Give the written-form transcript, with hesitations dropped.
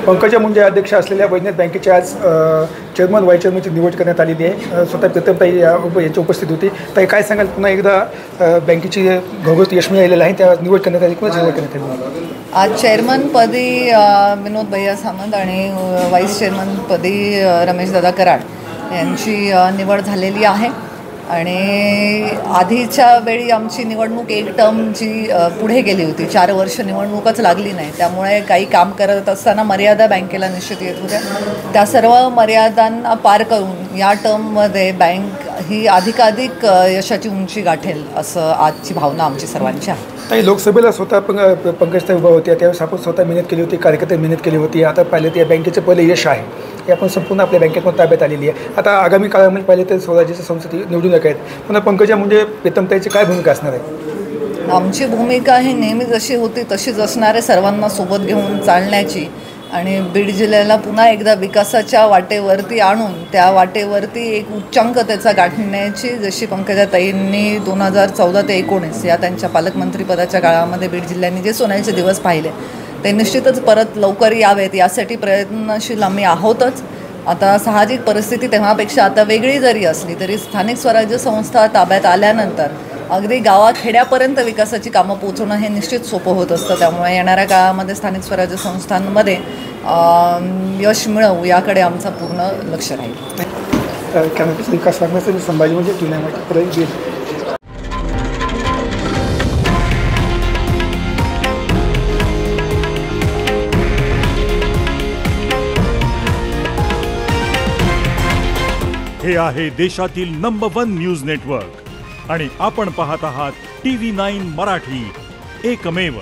पंकजा मुंडे अध्यक्ष असलेल्या वैजनाथ बँकेची आज चेअरमन व्हाईस चेअरमनची निवड करण्यात आलेली आहे। स्वतः प्रीतमताई यांची उपस्थित होती। ताई काय सांगाल, पुन्हा एकदा बँकेची घोघोत यश मिळालेलं आहे, त्या निवड करण्यात आली, कोणाची निवड करण्यात आली? आज चेअरमनपदी विनोद भैया सामंत आणि व्हाईस चेअरमनपदी रमेशदादा कराड यांची निवड झालेली आहे। आणि आधीच्या वेळी आमची निवडणूक एक टर्मची पुढे गेली होती, 4 वर्ष निवडणूकच लागली नाही, त्यामुळे काही काम करत असताना मर्यादा बँकेला निश्चित येत होत्या। त्या सर्व मर्यादांना पार करून या टर्ममध्ये बँक ही अधिकाधिक यशाची उंची गाठेल असं आजची भावना आमची सर्वांची आहे। ताई, लोकसभेला स्वतः पंकजताई उभा होत्या, त्यावेळेस आपण स्वतः मेहनत केली होती, कार्यकर्ते मेहनत केली होती। आता पाहिले तर या बँकेचं पहिलं यश आहे, हे आपण संपूर्ण आपल्या बँकेतून ताब्यात आलेली आहे। आता आगामी काळामध्ये पाहिले तर स्वराज्याच्या संसदी निवडून आहेत, पुन्हा पंकजा मुंडे प्रीतमताईची काय भूमिका असणार आहे? आमची भूमिका ही नेहमी जशी होती तशीच असणार आहे, सर्वांना सोबत घेऊन चालण्याची आणि बीड जिल्ह्याला पुन्हा एकदा विकासाच्या वाटेवरती आणून त्या वाटेवरती एक उच्चांक त्याचा गाठण्याची, जशी पंकजाताईंनी 2014 ते 2019 या त्यांच्या पालकमंत्रीपदाच्या काळामध्ये बीड जिल्ह्याने जे सोन्याचे दिवस पाहिले ते निश्चितच परत लवकर यावेत यासाठी प्रयत्नशील आम्ही आहोतच। आता साहजिक परिस्थिती तेव्हापेक्षा आता वेगळी जरी असली तरी स्थानिक स्वराज्य संस्था ताब्यात आल्यानंतर अगदी गावाखेड्यापर्यंत विकासाची कामं पोहोचवणं हे निश्चित सोपं होत असतं। त्यामुळे येणाऱ्या काळामध्ये स्थानिक स्वराज्य संस्थांमध्ये यश मिळवू याकडे आमचं पूर्ण लक्ष राहील। विकास लागण्यासाठी संभाजी म्हणजे टुर्नामेंट हे आहे देशातील नंबर 1 न्यूज नेटवर्क आणि आपण पाहत आहात TV9 मराठी, एकमेव।